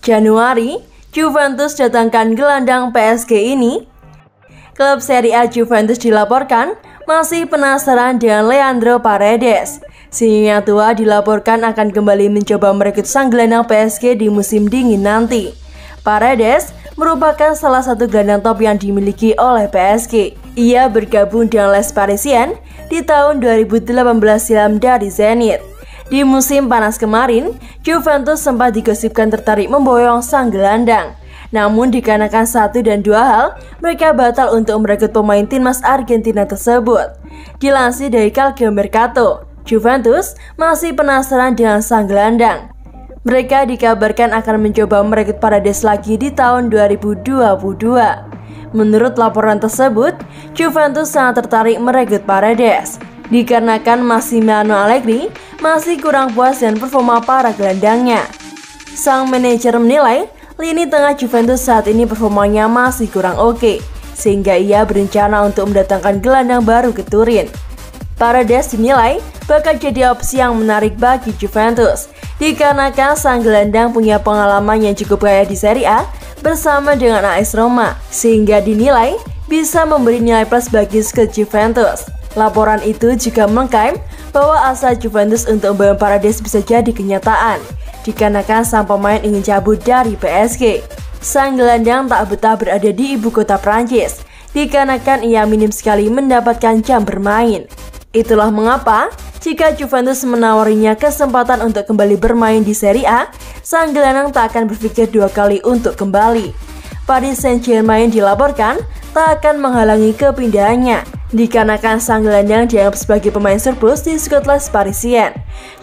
Januari, Juventus datangkan gelandang PSG ini. Klub Serie A Juventus dilaporkan masih penasaran dengan Leandro Paredes. Sinyonya tua dilaporkan akan kembali mencoba merekrut sang gelandang PSG di musim dingin nanti. Paredes merupakan salah satu gelandang top yang dimiliki oleh PSG. Ia bergabung dengan Les Parisiens di tahun 2018 silam dari Zenit. Di musim panas kemarin, Juventus sempat digosipkan tertarik memboyong sang gelandang. Namun dikarenakan satu dan dua hal, mereka batal untuk merekrut pemain timnas Argentina tersebut. Dilansir dari Calcio Mercato, Juventus masih penasaran dengan sang gelandang. Mereka dikabarkan akan mencoba merekrut Paredes lagi di tahun 2022. Menurut laporan tersebut, Juventus sangat tertarik merekrut Paredes dikarenakan Massimiliano Allegri masih kurang puas dengan performa para gelandangnya. Sang manajer menilai lini tengah Juventus saat ini performanya masih kurang oke, sehingga ia berencana untuk mendatangkan gelandang baru ke Turin. Paredes dinilai bakal jadi opsi yang menarik bagi Juventus dikarenakan sang gelandang punya pengalaman yang cukup kaya di Serie A bersama dengan AS Roma, sehingga dinilai bisa memberi nilai plus bagi skuad Juventus. Laporan itu juga mengklaim bahwa asa Juventus untuk membawa Paredes bisa jadi kenyataan dikarenakan sang pemain ingin cabut dari PSG. Sang gelandang tak betah berada di ibu kota Prancis dikarenakan ia minim sekali mendapatkan jam bermain. Itulah mengapa jika Juventus menawarinya kesempatan untuk kembali bermain di Serie A, sang gelandang tak akan berpikir dua kali untuk kembali. Paris Saint-Germain dilaporkan tak akan menghalangi kepindahannya dikarenakan sang gelandang dianggap sebagai pemain surplus di skuad Les Parisiens.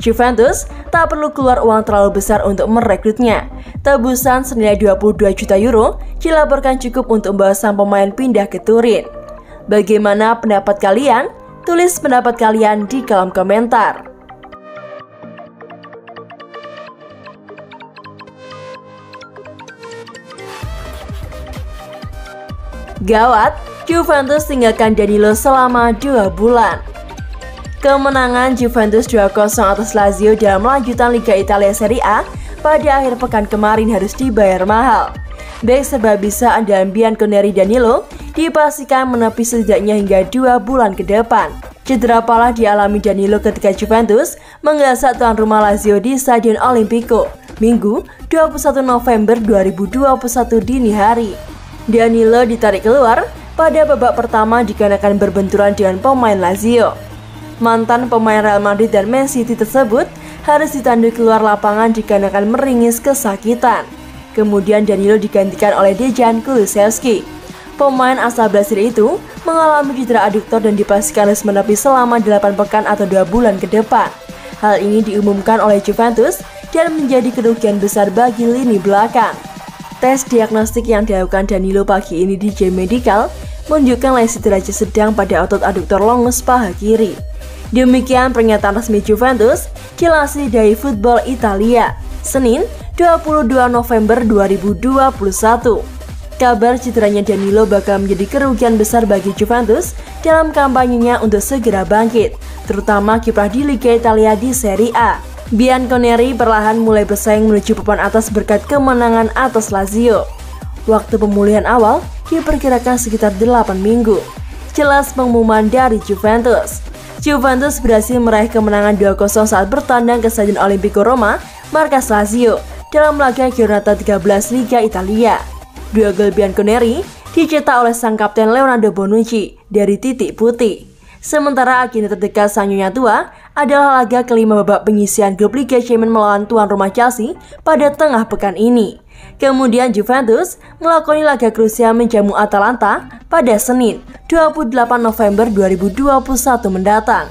Juventus tak perlu keluar uang terlalu besar untuk merekrutnya. Tebusan senilai 22 juta euro dilaporkan cukup untuk membawa sang pemain pindah ke Turin. Bagaimana pendapat kalian? Tulis pendapat kalian di kolom komentar. Gawat, Juventus tinggalkan Danilo selama 2 bulan. Kemenangan Juventus 2-0 atas Lazio dalam lanjutan Liga Italia Serie A pada akhir pekan kemarin harus dibayar mahal. Bek serba bisa andalan Bianconeri Danilo dipastikan menepi setidaknya hingga 2 bulan ke depan. Cedera parah dialami Danilo ketika Juventus menggasak tuan rumah Lazio di Stadion Olimpico, Minggu 21 November 2021 dini hari. Danilo ditarik keluar pada babak pertama dikarenakan berbenturan dengan pemain Lazio. Mantan pemain Real Madrid dan Man City tersebut harus ditandu keluar lapangan dikarenakan meringis kesakitan. Kemudian Danilo digantikan oleh Dejan Kulusevski. Pemain asal Brasil itu mengalami cedera aduktor dan dipastikan harus menepi selama 8 pekan atau 2 bulan ke depan. Hal ini diumumkan oleh Juventus dan menjadi kerugian besar bagi lini belakang. Tes diagnostik yang dilakukan Danilo pagi ini di J Medical menunjukkan lesi derajat sedang pada otot aduktor longus paha kiri. Demikian pernyataan resmi Juventus dilansir dari Football Italia, Senin 22 November 2021. Kabar cederanya Danilo bakal menjadi kerugian besar bagi Juventus dalam kampanyenya untuk segera bangkit, terutama kiprah di Liga Italia di Serie A. Bianconeri perlahan mulai bersaing menuju papan atas berkat kemenangan atas Lazio. Waktu pemulihan awal diperkirakan sekitar 8 minggu. Jelas pengumuman dari Juventus. Juventus berhasil meraih kemenangan 2-0 saat bertandang ke Stadion Olimpico Roma, markas Lazio, dalam laga Giornata 13 Liga Italia. 2 gol Bianconeri dicetak oleh sang kapten Leonardo Bonucci dari titik putih. Sementara agenda terdekat sang nyonya tua adalah laga kelima babak penyisihan grup Liga Champions melawan tuan rumah Chelsea pada tengah pekan ini. Kemudian Juventus melakoni laga krusial menjamu Atalanta pada Senin 28 November 2021 mendatang.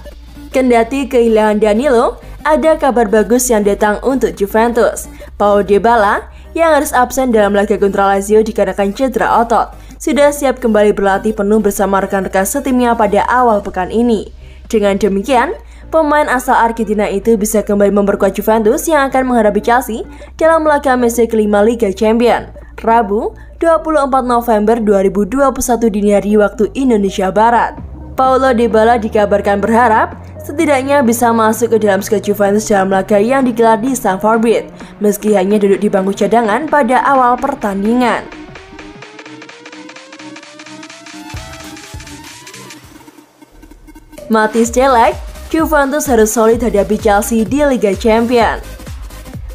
Kendati kehilangan Danilo, ada kabar bagus yang datang untuk Juventus. Paulo Dybala yang harus absen dalam laga kontra Lazio dikarenakan cedera otot sudah siap kembali berlatih penuh bersama rekan-rekan setimnya pada awal pekan ini. Dengan demikian, pemain asal Argentina itu bisa kembali memperkuat Juventus yang akan menghadapi Chelsea dalam laga match kelima Liga Champions, Rabu 24 November 2021 dini hari waktu Indonesia Barat. Paulo Dybala dikabarkan berharap setidaknya bisa masuk ke dalam skuad Juventus dalam laga yang digelar di Stamford Bridge, meski hanya duduk di bangku cadangan pada awal pertandingan. Mathijs de Ligt, Juventus harus solid hadapi Chelsea di Liga Champions.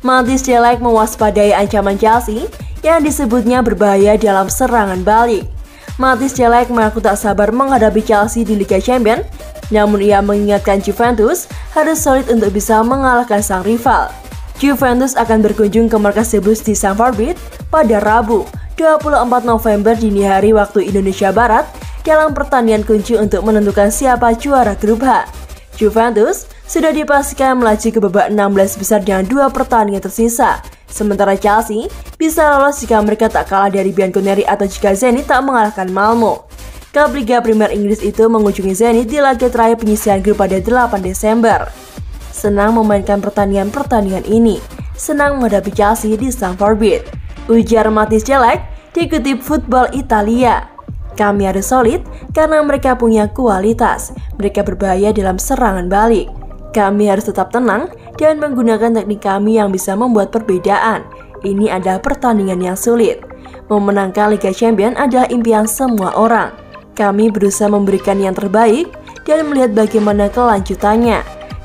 Mathijs de Ligt mewaspadai ancaman Chelsea yang disebutnya berbahaya dalam serangan balik. Mathijs de Ligt mengaku tak sabar menghadapi Chelsea di Liga Champions, namun ia mengingatkan Juventus harus solid untuk bisa mengalahkan sang rival. Juventus akan berkunjung ke markas The Blues di Stamford Bridge pada Rabu, 24 November dini hari waktu Indonesia Barat dalam pertandingan kunci untuk menentukan siapa juara grup H. Juventus sudah dipastikan melaju ke babak 16 besar dengan 2 pertandingan tersisa. Sementara Chelsea bisa lolos jika mereka tak kalah dari Bianconeri atau jika Zenit tak mengalahkan Malmo. Klub Liga Premier Inggris itu mengunjungi Zenit di laga terakhir penyisihan grup pada 8 Desember. Senang memainkan pertandingan ini, senang menghadapi Chelsea di Stamford Bridge, ujar Mathijs de Ligt dikutip Football Italia. Kami harus solid karena mereka punya kualitas, mereka berbahaya dalam serangan balik. Kami harus tetap tenang dan menggunakan teknik kami yang bisa membuat perbedaan. Ini adalah pertandingan yang sulit. Memenangkan Liga Champions adalah impian semua orang. Kami berusaha memberikan yang terbaik dan melihat bagaimana kelanjutannya.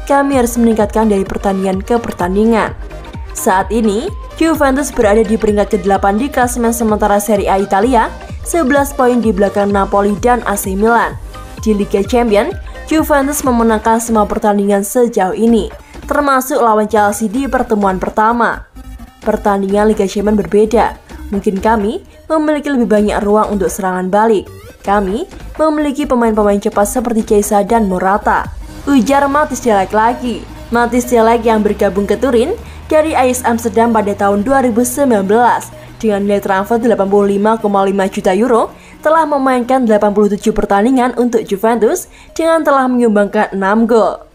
Kami harus meningkatkan dari pertandingan ke pertandingan. Saat ini, Juventus berada di peringkat ke-8 di klasemen sementara Serie A Italia, 11 poin di belakang Napoli dan AC Milan. Di Liga Champions, Juventus memenangkan semua pertandingan sejauh ini, termasuk lawan Chelsea di pertemuan pertama. Pertandingan Liga Champions berbeda. Mungkin kami memiliki lebih banyak ruang untuk serangan balik. Kami memiliki pemain-pemain cepat seperti Chiesa dan Morata, ujar Mathijs de Ligt lagi. Mathijs de Ligt yang bergabung ke Turin dari Ajax Amsterdam pada tahun 2019 dengan nilai transfer 85,5 juta euro telah memainkan 87 pertandingan untuk Juventus dengan telah menyumbangkan 6 gol.